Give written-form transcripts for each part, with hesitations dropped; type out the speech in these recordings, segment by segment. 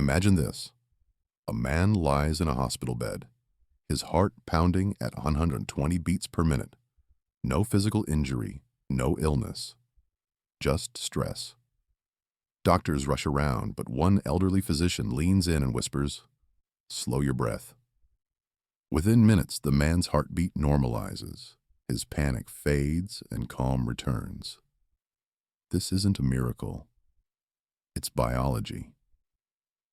Imagine this. A man lies in a hospital bed, his heart pounding at 120 beats per minute. No physical injury, no illness, just stress. Doctors rush around, but one elderly physician leans in and whispers, "Slow your breath." Within minutes, the man's heartbeat normalizes, his panic fades, and calm returns. This isn't a miracle. It's biology.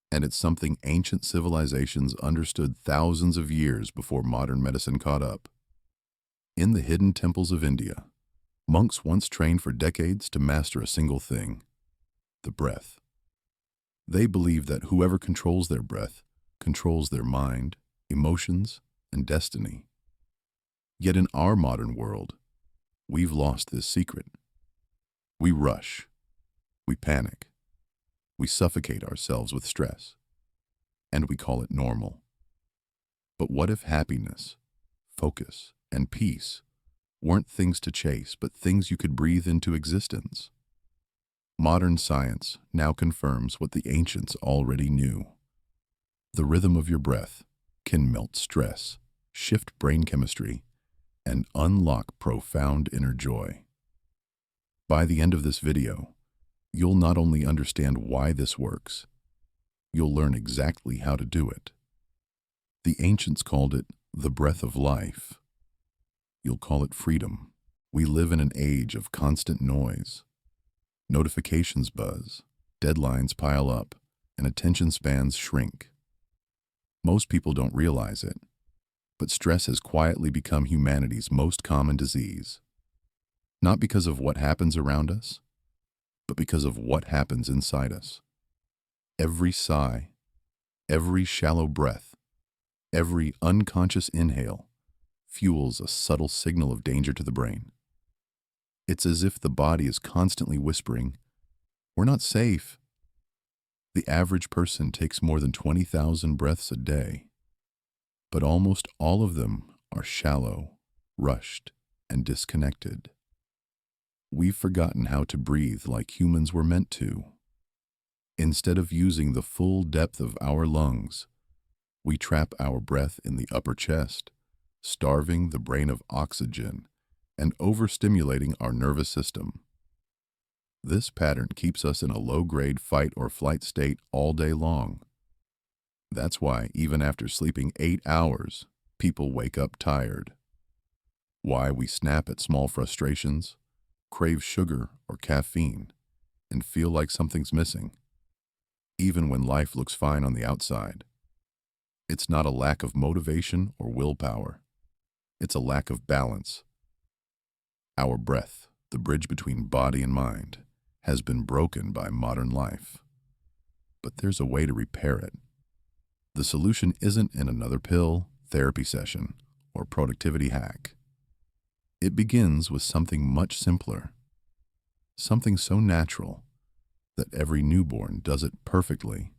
And it's something ancient civilizations understood thousands of years before modern medicine caught up. In the hidden temples of India, monks once trained for decades to master a single thing: the breath. They believed that whoever controls their breath controls their mind, emotions, and destiny. Yet in our modern world, we've lost this secret. We rush, we panic, we suffocate ourselves with stress, and we call it normal. But what if happiness, focus, and peace weren't things to chase, but things you could breathe into existence? Modern science now confirms what the ancients already knew. The rhythm of your breath can melt stress, shift brain chemistry, and unlock profound inner joy. By the end of this video, you'll not only understand why this works, you'll learn exactly how to do it. The ancients called it the breath of life. You'll call it freedom. We live in an age of constant noise. Notifications buzz, deadlines pile up, and attention spans shrink. Most people don't realize it, but stress has quietly become humanity's most common disease. Not because of what happens around us, but because of what happens inside us. Every sigh, every shallow breath, every unconscious inhale fuels a subtle signal of danger to the brain. It's as if the body is constantly whispering, "We're not safe." The average person takes more than 20,000 breaths a day, but almost all of them are shallow, rushed, and disconnected. We've forgotten how to breathe like humans were meant to. Instead of using the full depth of our lungs, we trap our breath in the upper chest, starving the brain of oxygen and overstimulating our nervous system. This pattern keeps us in a low-grade fight or flight state all day long. That's why, even after sleeping 8 hours, people wake up tired. Why we snap at small frustrations, crave sugar or caffeine, and feel like something's missing, even when life looks fine on the outside. It's not a lack of motivation or willpower. It's a lack of balance. Our breath, the bridge between body and mind, has been broken by modern life. But there's a way to repair it. The solution isn't in another pill, therapy session, or productivity hack. It begins with something much simpler, something so natural that every newborn does it perfectly.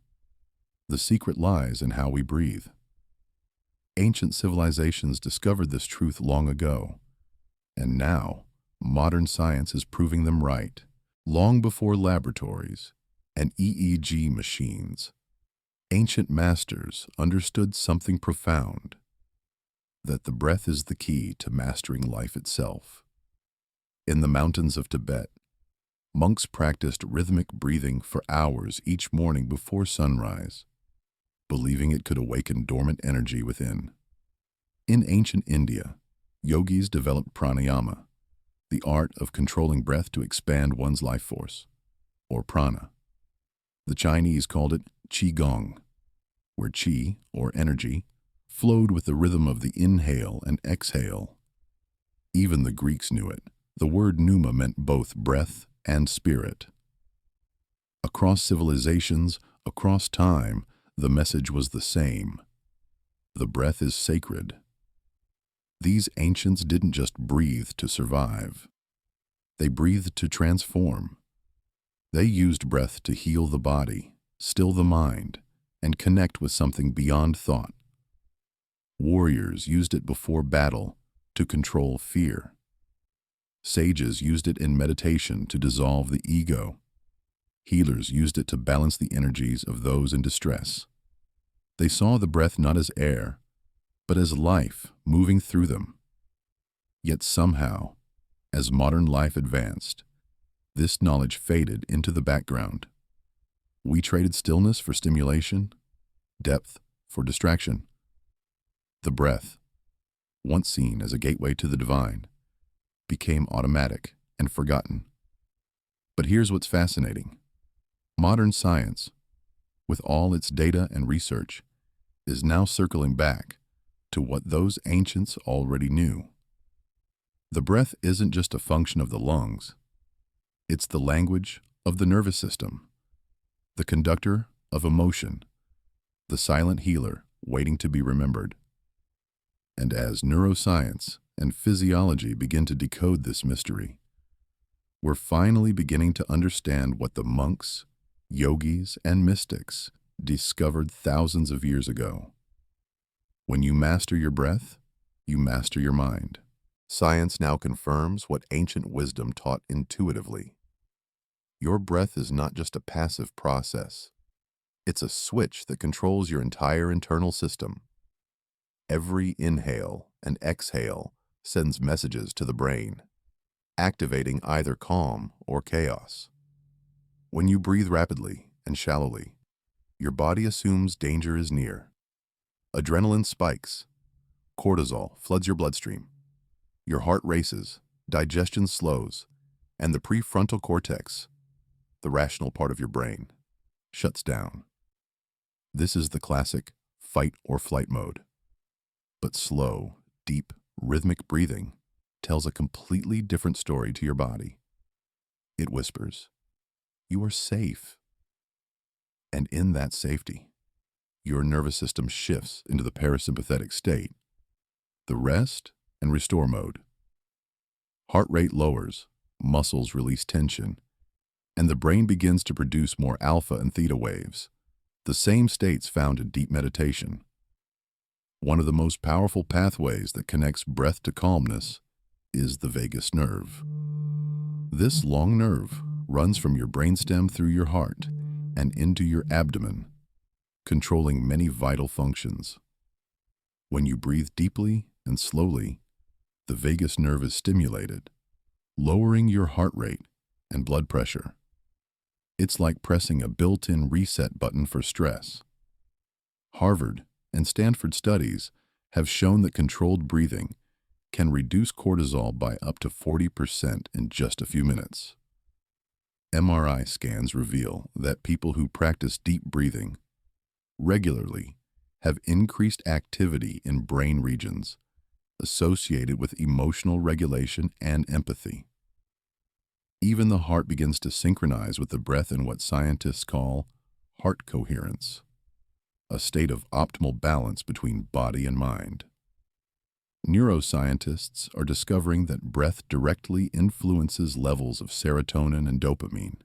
The secret lies in how we breathe. Ancient civilizations discovered this truth long ago, and now modern science is proving them right. Long before laboratories and EEG machines, ancient masters understood something profound: that the breath is the key to mastering life itself. In the mountains of Tibet, monks practiced rhythmic breathing for hours each morning before sunrise, believing it could awaken dormant energy within. In ancient India, yogis developed pranayama, the art of controlling breath to expand one's life force, or prana. The Chinese called it qigong, where qi, or energy, flowed with the rhythm of the inhale and exhale. Even the Greeks knew it. The word pneuma meant both breath and spirit. Across civilizations, across time, the message was the same: the breath is sacred. These ancients didn't just breathe to survive. They breathed to transform. They used breath to heal the body, still the mind, and connect with something beyond thought. Warriors used it before battle to control fear. Sages used it in meditation to dissolve the ego. Healers used it to balance the energies of those in distress. They saw the breath not as air, but as life moving through them. Yet somehow, as modern life advanced, this knowledge faded into the background. We traded stillness for stimulation, depth for distraction. The breath, once seen as a gateway to the divine, became automatic and forgotten. But here's what's fascinating. Modern science, with all its data and research, is now circling back to what those ancients already knew. The breath isn't just a function of the lungs. It's the language of the nervous system, the conductor of emotion, the silent healer waiting to be remembered. And as neuroscience and physiology begin to decode this mystery, we're finally beginning to understand what the monks, yogis, and mystics discovered thousands of years ago. When you master your breath, you master your mind. Science now confirms what ancient wisdom taught intuitively. Your breath is not just a passive process. It's a switch that controls your entire internal system. Every inhale and exhale sends messages to the brain, activating either calm or chaos. When you breathe rapidly and shallowly, your body assumes danger is near. Adrenaline spikes, cortisol floods your bloodstream, your heart races, digestion slows, and the prefrontal cortex, the rational part of your brain, shuts down. This is the classic fight or flight mode. But slow, deep, rhythmic breathing tells a completely different story to your body. It whispers, "You are safe." And in that safety, your nervous system shifts into the parasympathetic state, the rest and restore mode. Heart rate lowers, muscles release tension, and the brain begins to produce more alpha and theta waves, the same states found in deep meditation. One of the most powerful pathways that connects breath to calmness is the vagus nerve. This long nerve runs from your brainstem through your heart and into your abdomen, controlling many vital functions. When you breathe deeply and slowly, the vagus nerve is stimulated, lowering your heart rate and blood pressure. It's like pressing a built-in reset button for stress. Harvard and Stanford studies have shown that controlled breathing can reduce cortisol by up to 40% in just a few minutes. MRI scans reveal that people who practice deep breathing regularly have increased activity in brain regions associated with emotional regulation and empathy. Even the heart begins to synchronize with the breath in what scientists call heart coherence, a state of optimal balance between body and mind. Neuroscientists are discovering that breath directly influences levels of serotonin and dopamine,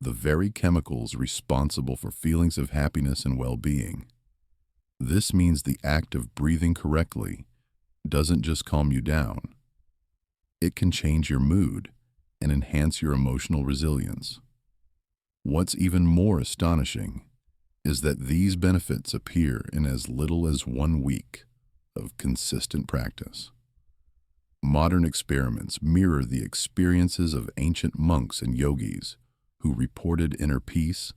the very chemicals responsible for feelings of happiness and well-being. This means the act of breathing correctly doesn't just calm you down. It can change your mood and enhance your emotional resilience. What's even more astonishing is that these benefits appear in as little as 1 week of consistent practice. Modern experiments mirror the experiences of ancient monks and yogis who reported inner peace,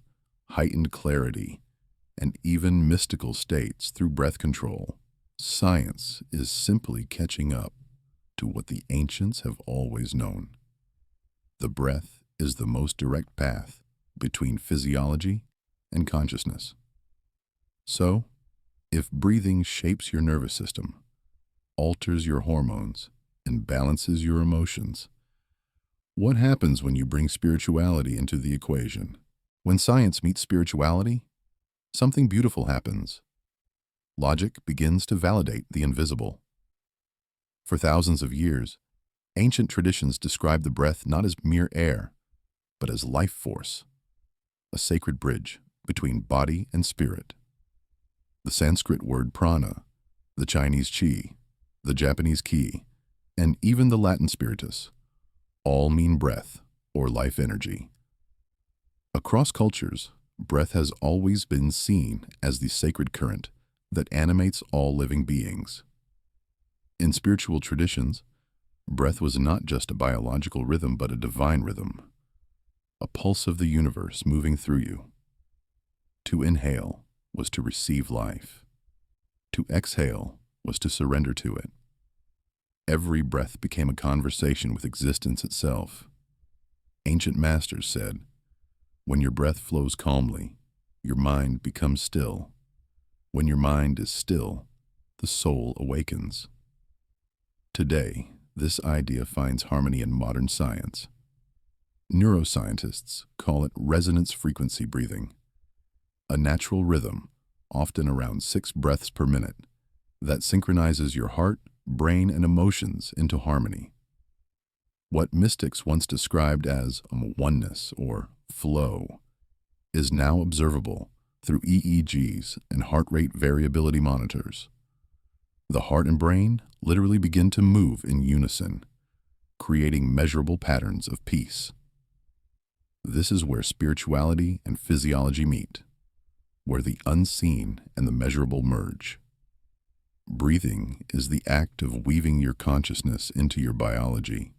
heightened clarity, and even mystical states through breath control. Science is simply catching up to what the ancients have always known. The breath is the most direct path between physiology and consciousness. So, if breathing shapes your nervous system, alters your hormones, and balances your emotions, what happens when you bring spirituality into the equation? When science meets spirituality, something beautiful happens. Logic begins to validate the invisible. For thousands of years, ancient traditions describe the breath not as mere air, but as life force, a sacred bridge between body and spirit. The Sanskrit word prana, the Chinese qi, the Japanese ki, and even the Latin spiritus all mean breath or life energy. Across cultures, breath has always been seen as the sacred current that animates all living beings. In spiritual traditions, breath was not just a biological rhythm but a divine rhythm, a pulse of the universe moving through you. To inhale was to receive life. To exhale was to surrender to it. Every breath became a conversation with existence itself. Ancient masters said, "When your breath flows calmly, your mind becomes still. When your mind is still, the soul awakens." Today, this idea finds harmony in modern science. Neuroscientists call it resonance frequency breathing, a natural rhythm, often around 6 breaths per minute, that synchronizes your heart, brain, and emotions into harmony. What mystics once described as oneness or flow is now observable through EEGs and heart rate variability monitors. The heart and brain literally begin to move in unison, creating measurable patterns of peace. This is where spirituality and physiology meet, where the unseen and the measurable merge. Breathing is the act of weaving your consciousness into your biology.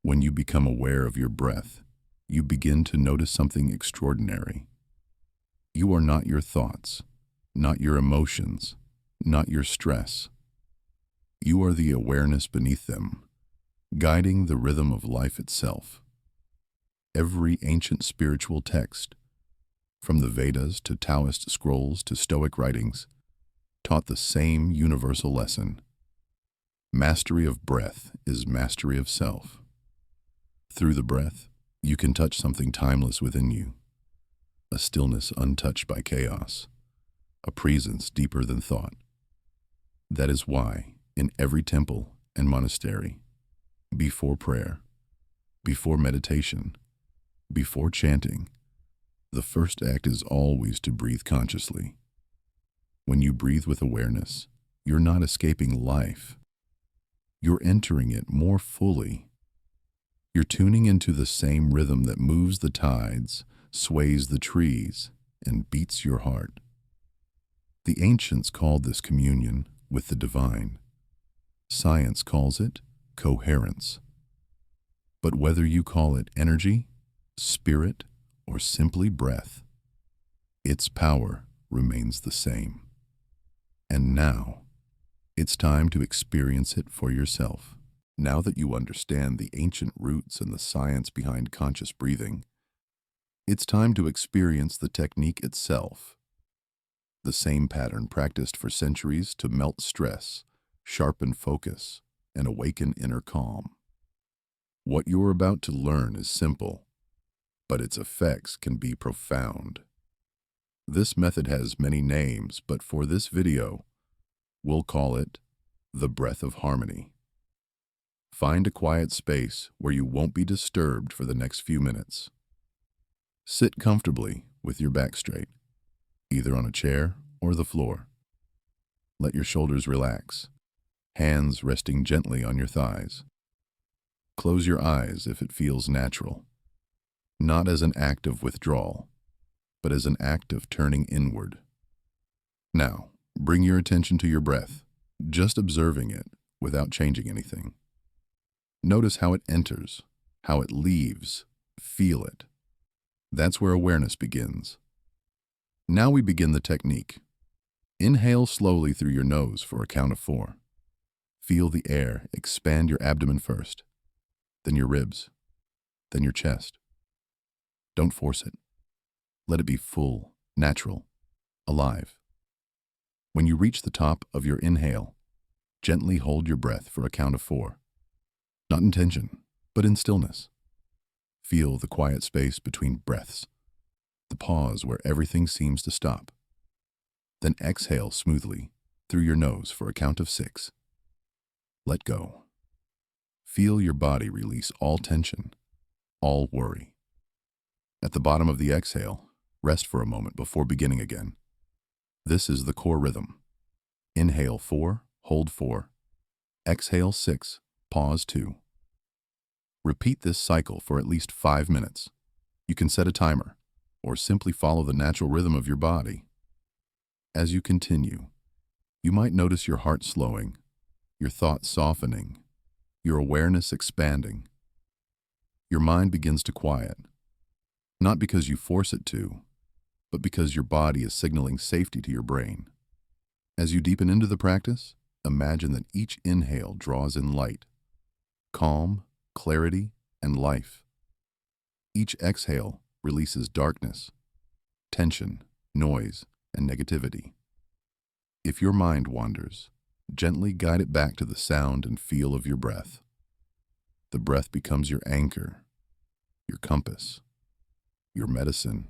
When you become aware of your breath, you begin to notice something extraordinary. You are not your thoughts, not your emotions, not your stress. You are the awareness beneath them, guiding the rhythm of life itself. Every ancient spiritual text, from the Vedas to Taoist scrolls to Stoic writings, taught the same universal lesson. Mastery of breath is mastery of self. Through the breath, you can touch something timeless within you, a stillness untouched by chaos, a presence deeper than thought. That is why, in every temple and monastery, before prayer, before meditation, before chanting, the first act is always to breathe consciously. When you breathe with awareness, you're not escaping life. You're entering it more fully. You're tuning into the same rhythm that moves the tides, sways the trees, and beats your heart. The ancients called this communion with the divine. Science calls it coherence. But whether you call it energy, spirit, or simply breath, its power remains the same. And now, it's time to experience it for yourself. Now that you understand the ancient roots and the science behind conscious breathing, it's time to experience the technique itself. The same pattern practiced for centuries to melt stress, sharpen focus, and awaken inner calm. What you're about to learn is simple, but its effects can be profound. This method has many names, but for this video, we'll call it the breath of harmony. Find a quiet space where you won't be disturbed for the next few minutes. Sit comfortably with your back straight, either on a chair or the floor. Let your shoulders relax, hands resting gently on your thighs. Close your eyes if it feels natural, not as an act of withdrawal, but as an act of turning inward. Now, bring your attention to your breath, just observing it without changing anything. Notice how it enters, how it leaves, feel it. That's where awareness begins. Now we begin the technique. Inhale slowly through your nose for a count of 4. Feel the air expand your abdomen first, then your ribs, then your chest. Don't force it. Let it be full, natural, alive. When you reach the top of your inhale, gently hold your breath for a count of 4. Not in tension, but in stillness. Feel the quiet space between breaths, the pause where everything seems to stop. Then exhale smoothly through your nose for a count of 6. Let go. Feel your body release all tension, all worry. At the bottom of the exhale, rest for a moment before beginning again. This is the core rhythm. Inhale 4, hold 4. Exhale 6, pause 2. Repeat this cycle for at least 5 minutes. You can set a timer or simply follow the natural rhythm of your body. As you continue, you might notice your heart slowing, your thoughts softening, your awareness expanding. Your mind begins to quiet, not because you force it to, but because your body is signaling safety to your brain. As you deepen into the practice, imagine that each inhale draws in light, calm, clarity, and life. Each exhale releases darkness, tension, noise, and negativity. If your mind wanders, gently guide it back to the sound and feel of your breath. The breath becomes your anchor, your compass, your medicine.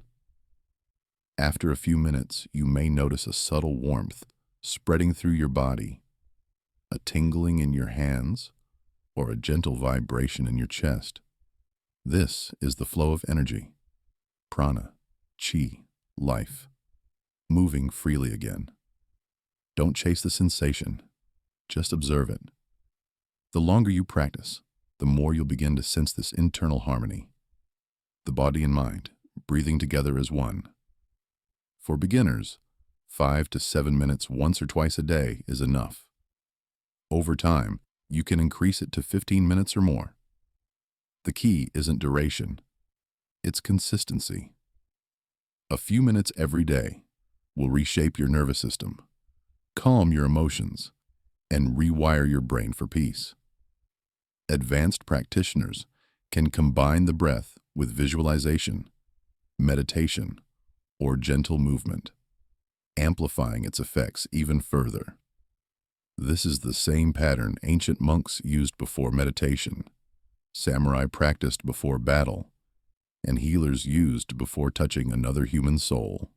After a few minutes, you may notice a subtle warmth spreading through your body, a tingling in your hands, or a gentle vibration in your chest. This is the flow of energy, prana, chi, life, moving freely again. Don't chase the sensation, just observe it. The longer you practice, the more you'll begin to sense this internal harmony. The body and mind, breathing together as one. For beginners, 5 to 7 minutes once or twice a day is enough. Over time, you can increase it to 15 minutes or more. The key isn't duration, it's consistency. A few minutes every day will reshape your nervous system, calm your emotions, and rewire your brain for peace. Advanced practitioners can combine the breath with visualization, meditation, or gentle movement, amplifying its effects even further. This is the same pattern ancient monks used before meditation, samurai practiced before battle, and healers used before touching another human soul.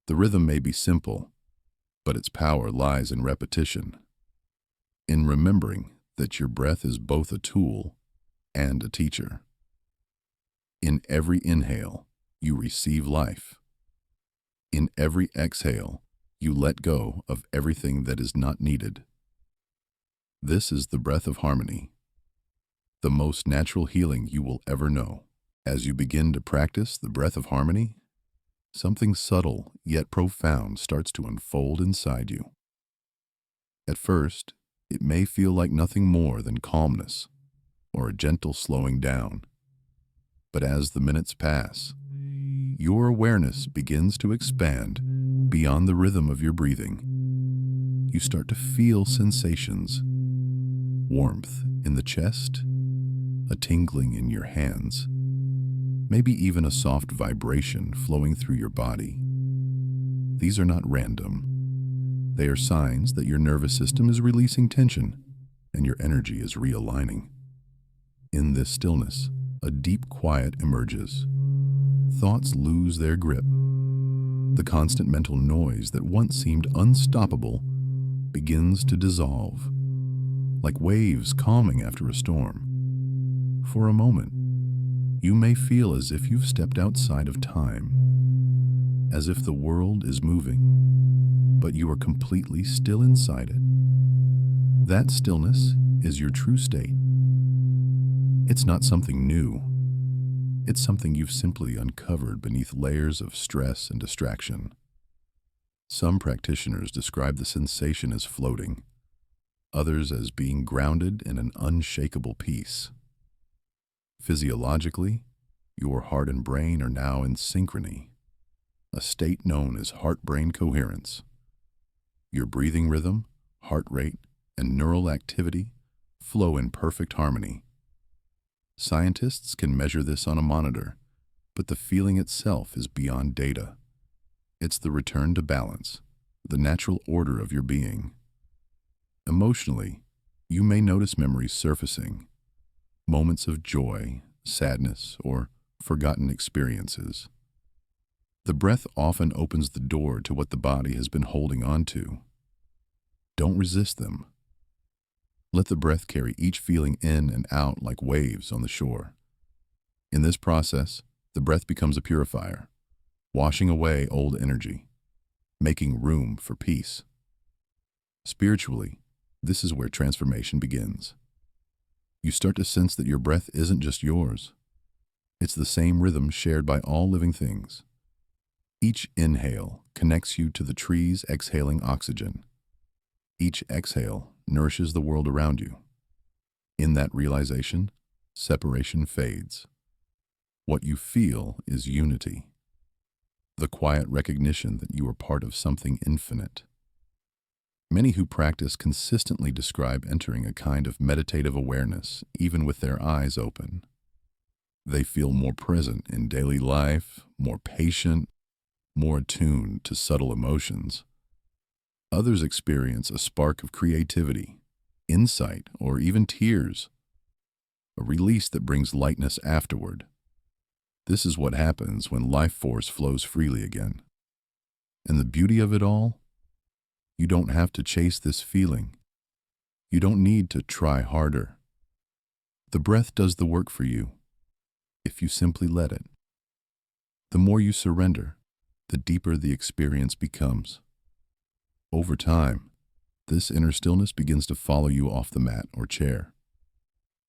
The rhythm may be simple, but its power lies in repetition, in remembering that your breath is both a tool and a teacher. In every inhale, you receive life. In every exhale, you let go of everything that is not needed. This is the breath of harmony, the most natural healing you will ever know. As you begin to practice the breath of harmony, something subtle yet profound starts to unfold inside you. At first, it may feel like nothing more than calmness or a gentle slowing down. But as the minutes pass, your awareness begins to expand beyond the rhythm of your breathing. You start to feel sensations, warmth in the chest, a tingling in your hands, maybe even a soft vibration flowing through your body. These are not random. They are signs that your nervous system is releasing tension and your energy is realigning. In this stillness, a deep quiet emerges. Thoughts lose their grip. The constant mental noise that once seemed unstoppable begins to dissolve, like waves calming after a storm. For a moment, you may feel as if you've stepped outside of time, as if the world is moving, but you are completely still inside it. That stillness is your true state. It's not something new. It's something you've simply uncovered beneath layers of stress and distraction. Some practitioners describe the sensation as floating, others as being grounded in an unshakable peace. Physiologically, your heart and brain are now in synchrony, a state known as heart-brain coherence. Your breathing rhythm, heart rate, and neural activity flow in perfect harmony. Scientists can measure this on a monitor, but the feeling itself is beyond data. It's the return to balance, the natural order of your being. Emotionally, you may notice memories surfacing, moments of joy, sadness, or forgotten experiences. The breath often opens the door to what the body has been holding on to. Don't resist them. Let the breath carry each feeling in and out like waves on the shore. In this process, the breath becomes a purifier, washing away old energy, making room for peace. Spiritually, this is where transformation begins. You start to sense that your breath isn't just yours. It's the same rhythm shared by all living things. Each inhale connects you to the trees exhaling oxygen. Each exhale nourishes the world around you. In that realization, separation fades. What you feel is unity, the quiet recognition that you are part of something infinite. Many who practice consistently describe entering a kind of meditative awareness, even with their eyes open. They feel more present in daily life, more patient, more attuned to subtle emotions. Others experience a spark of creativity, insight, or even tears, a release that brings lightness afterward. This is what happens when life force flows freely again. And the beauty of it all? You don't have to chase this feeling. You don't need to try harder. The breath does the work for you, if you simply let it. The more you surrender, the deeper the experience becomes. Over time, this inner stillness begins to follow you off the mat or chair.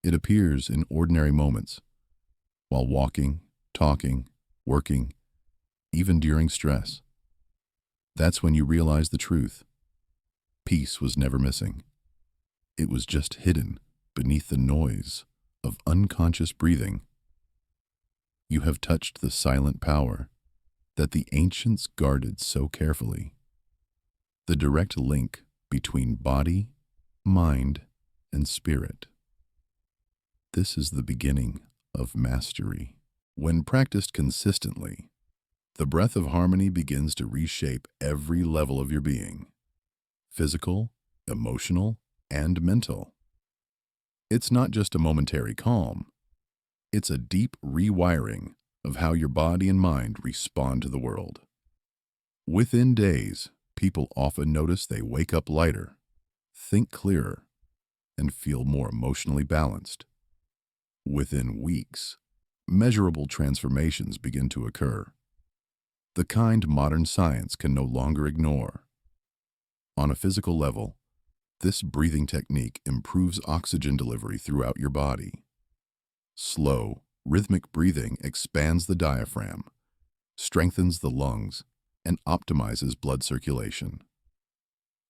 It appears in ordinary moments, while walking, talking, working, even during stress. That's when you realize the truth. Peace was never missing. It was just hidden beneath the noise of unconscious breathing. You have touched the silent power that the ancients guarded so carefully. The direct link between body, mind, and spirit. This is the beginning of mastery. When practiced consistently, the breath of harmony begins to reshape every level of your being: physical, emotional, and mental. It's not just a momentary calm. It's a deep rewiring of how your body and mind respond to the world. Within days, people often notice they wake up lighter, think clearer, and feel more emotionally balanced. Within weeks, measurable transformations begin to occur, the kind modern science can no longer ignore. On a physical level, this breathing technique improves oxygen delivery throughout your body. Slow, rhythmic breathing expands the diaphragm, strengthens the lungs, and optimizes blood circulation.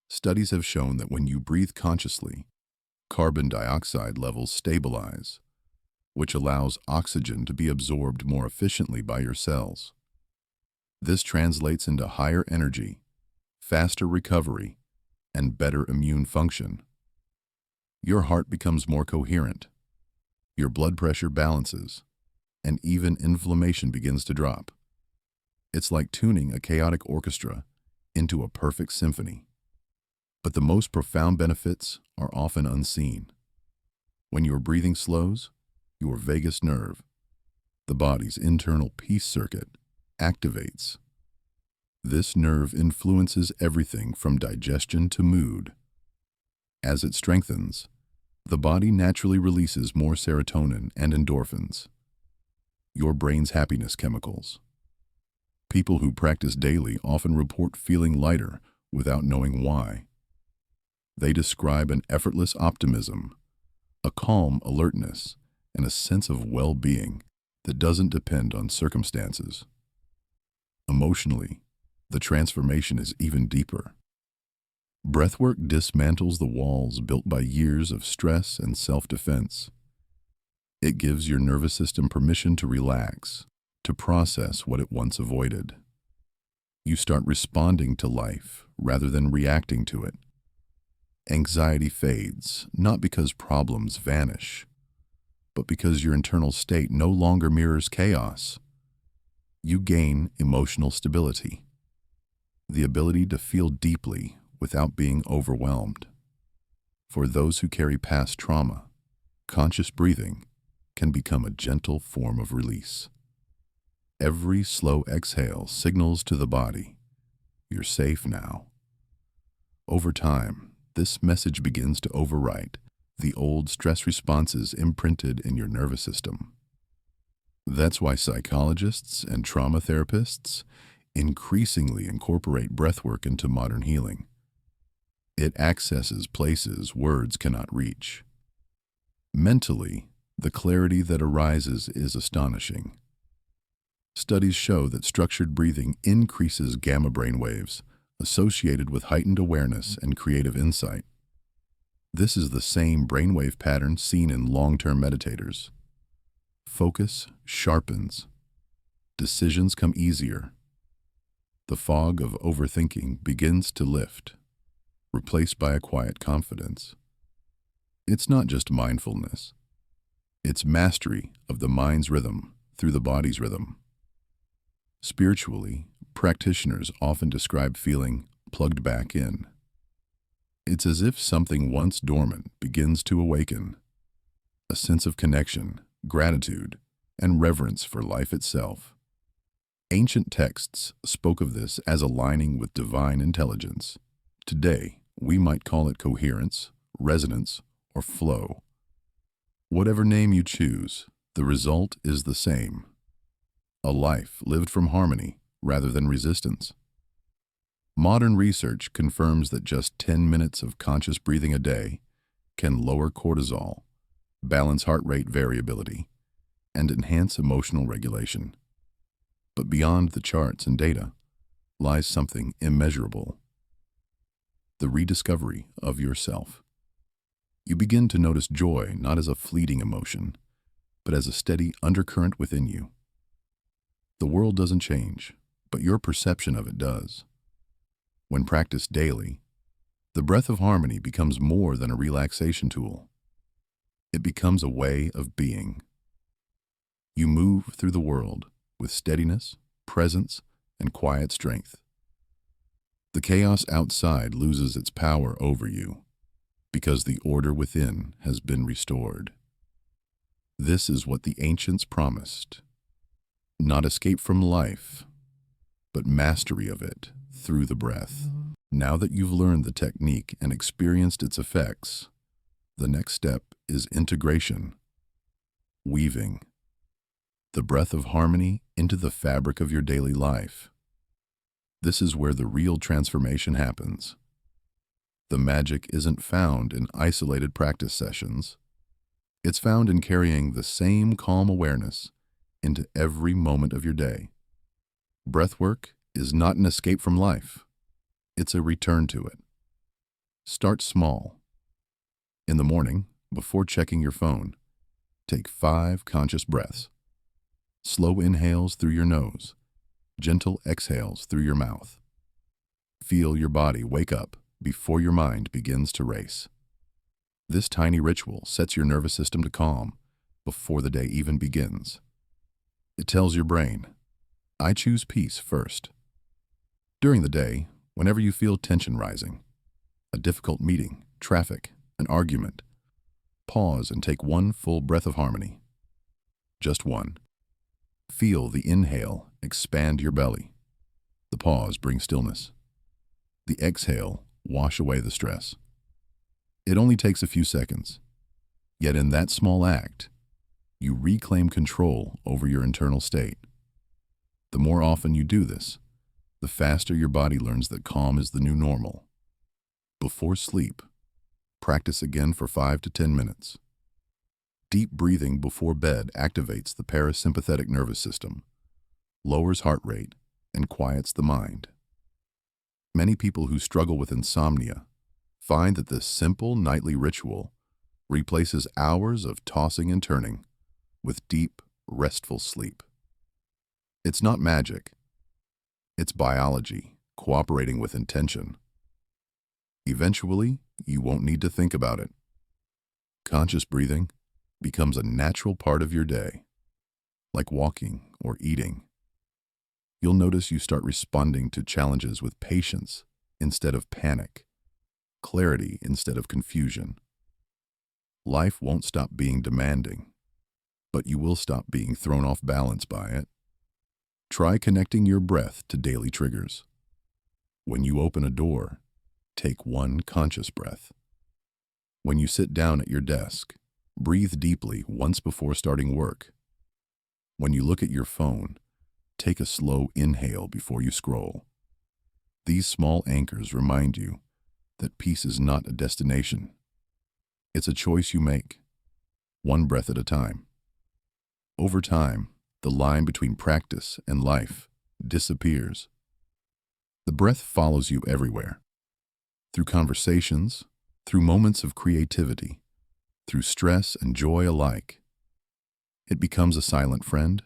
Studies have shown that when you breathe consciously, carbon dioxide levels stabilize, which allows oxygen to be absorbed more efficiently by your cells. This translates into higher energy, faster recovery, and better immune function. Your heart becomes more coherent, your blood pressure balances, and even inflammation begins to drop. It's like tuning a chaotic orchestra into a perfect symphony. But the most profound benefits are often unseen. When your breathing slows, your vagus nerve, the body's internal peace circuit, activates. This nerve influences everything from digestion to mood. As it strengthens, the body naturally releases more serotonin and endorphins, your brain's happiness chemicals. People who practice daily often report feeling lighter without knowing why. They describe an effortless optimism, a calm alertness, and a sense of well-being that doesn't depend on circumstances. Emotionally, the transformation is even deeper. Breathwork dismantles the walls built by years of stress and self-defense. It gives your nervous system permission to relax, to process what it once avoided. You start responding to life rather than reacting to it. Anxiety fades, not because problems vanish, but because your internal state no longer mirrors chaos. You gain emotional stability, the ability to feel deeply without being overwhelmed. For those who carry past trauma, conscious breathing can become a gentle form of release. Every slow exhale signals to the body, "You're safe now." Over time, this message begins to overwrite the old stress responses imprinted in your nervous system. That's why psychologists and trauma therapists increasingly incorporate breathwork into modern healing. It accesses places words cannot reach. Mentally, The clarity that arises is astonishing. Studies show that structured breathing increases gamma brain waves associated with heightened awareness and creative insight. This is the same brainwave pattern seen in long-term meditators. Focus sharpens. Decisions come easier. The fog of overthinking begins to lift, replaced by a quiet confidence. It's not just mindfulness. It's mastery of the mind's rhythm through the body's rhythm. Spiritually, practitioners often describe feeling plugged back in. It's as if something once dormant begins to awaken, a sense of connection, gratitude, and reverence for life itself. Ancient texts spoke of this as aligning with divine intelligence. Today, we might call it coherence, resonance, or flow. Whatever name you choose, the result is the same. A life lived from harmony rather than resistance. Modern research confirms that just 10 minutes of conscious breathing a day can lower cortisol, balance heart rate variability, and enhance emotional regulation. But beyond the charts and data lies something immeasurable: the rediscovery of yourself. You begin to notice joy not as a fleeting emotion, but as a steady undercurrent within you. The world doesn't change, but your perception of it does. When practiced daily, the breath of harmony becomes more than a relaxation tool. It becomes a way of being. You move through the world with steadiness, presence, and quiet strength. The chaos outside loses its power over you because the order within has been restored. This is what the ancients promised: not escape from life, but mastery of it through the breath. Now that you've learned the technique and experienced its effects, the next step is integration, weaving the breath of harmony into the fabric of your daily life. This is where the real transformation happens. The magic isn't found in isolated practice sessions. It's found in carrying the same calm awareness into every moment of your day. Breathwork is not an escape from life. It's a return to it. Start small. In the morning, before checking your phone, take 5 conscious breaths. Slow inhales through your nose, gentle exhales through your mouth. Feel your body wake up before your mind begins to race. This tiny ritual sets your nervous system to calm before the day even begins. It tells your brain, I choose peace first. During the day, whenever you feel tension rising, a difficult meeting, traffic, an argument, pause and take 1 full breath of harmony. Just 1. Feel the inhale expand your belly. The pause brings stillness. The exhale wash away the stress. It only takes a few seconds. Yet in that small act, you reclaim control over your internal state. The more often you do this, the faster your body learns that calm is the new normal. Before sleep, practice again for 5 to 10 minutes. Deep breathing before bed activates the parasympathetic nervous system, lowers heart rate, and quiets the mind. Many people who struggle with insomnia find that this simple nightly ritual replaces hours of tossing and turning with deep, restful sleep. It's not magic. It's biology cooperating with intention. Eventually, you won't need to think about it. Conscious breathing becomes a natural part of your day, like walking or eating. You'll notice you start responding to challenges with patience instead of panic, clarity instead of confusion. Life won't stop being demanding, but you will stop being thrown off balance by it. Try connecting your breath to daily triggers. When you open a door, take 1 conscious breath. When you sit down at your desk, breathe deeply once before starting work. When you look at your phone, take a slow inhale before you scroll. These small anchors remind you that peace is not a destination. It's a choice you make. one breath at a time. Over time, the line between practice and life disappears. The breath follows you everywhere, through conversations, through moments of creativity, through stress and joy alike. It becomes a silent friend,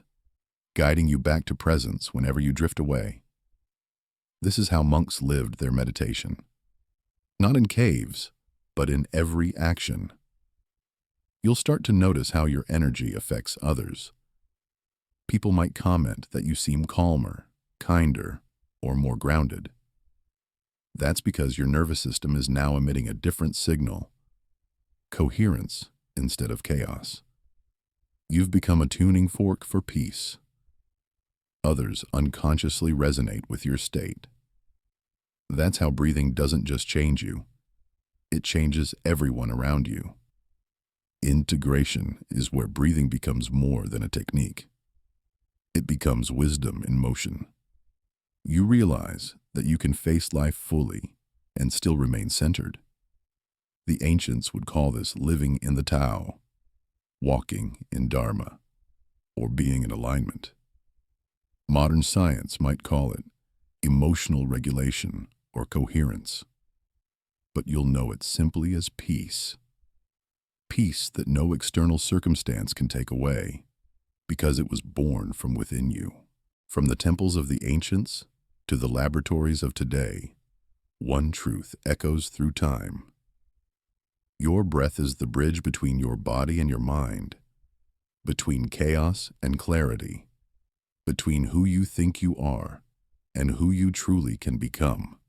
guiding you back to presence whenever you drift away. This is how monks lived their meditation. Not in caves, but in every action. You'll start to notice how your energy affects others. People might comment that you seem calmer, kinder, or more grounded. That's because your nervous system is now emitting a different signal, coherence instead of chaos. You've become a tuning fork for peace. Others unconsciously resonate with your state. That's how breathing doesn't just change you, it changes everyone around you. Integration is where breathing becomes more than a technique. It becomes wisdom in motion. You realize that you can face life fully and still remain centered. The ancients would call this living in the Tao, walking in Dharma, or being in alignment. Modern science might call it emotional regulation or coherence, but you'll know it simply as peace. Peace that no external circumstance can take away, because it was born from within you. From the temples of the ancients to the laboratories of today, one truth echoes through time. Your breath is the bridge between your body and your mind, between chaos and clarity, between who you think you are and who you truly can become.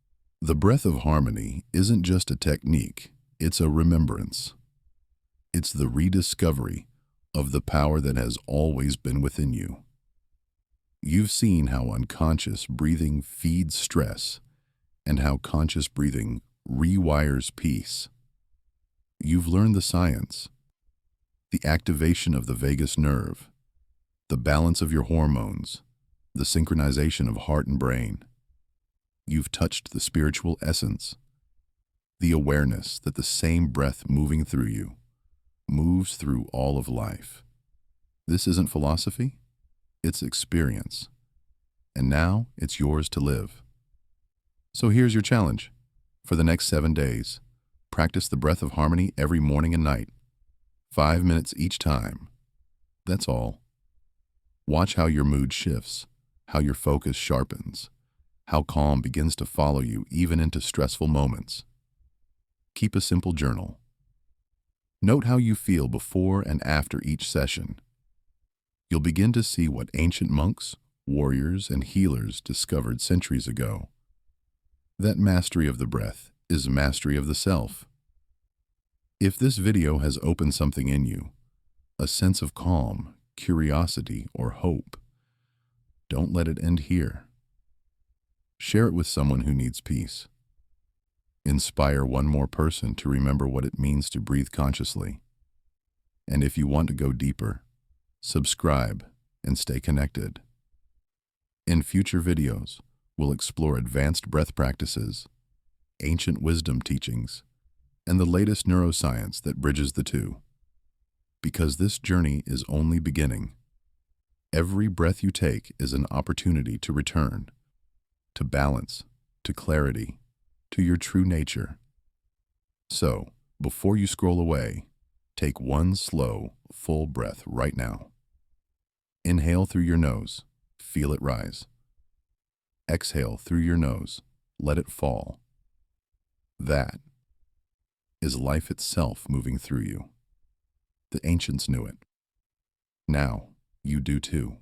The breath of harmony isn't just a technique, it's a remembrance. It's the rediscovery of the power that has always been within you. You've seen how unconscious breathing feeds stress and how conscious breathing rewires peace. You've learned the science, the activation of the vagus nerve, the balance of your hormones, the synchronization of heart and brain. You've touched the spiritual essence, the awareness that the same breath moving through you moves through all of life. This isn't philosophy, it's experience. And now it's yours to live. So here's your challenge. For the next 7 days, practice the breath of harmony every morning and night. 5 minutes each time. That's all. Watch how your mood shifts, how your focus sharpens, how calm begins to follow you even into stressful moments. Keep a simple journal. Note how you feel before and after each session. You'll begin to see what ancient monks, warriors, and healers discovered centuries ago. That mastery of the breath is mastery of the self. If this video has opened something in you, a sense of calm, curiosity, or hope, don't let it end here. Share it with someone who needs peace. Inspire one more person to remember what it means to breathe consciously. And if you want to go deeper, subscribe and stay connected. In future videos, we'll explore advanced breath practices, ancient wisdom teachings, and the latest neuroscience that bridges the two. Because this journey is only beginning. Every breath you take is an opportunity to return, to balance, to clarity, to your true nature. So, before you scroll away, take one slow, full breath right now. Inhale through your nose, feel it rise. Exhale through your nose, let it fall. That is life itself moving through you. The ancients knew it. Now, you do too.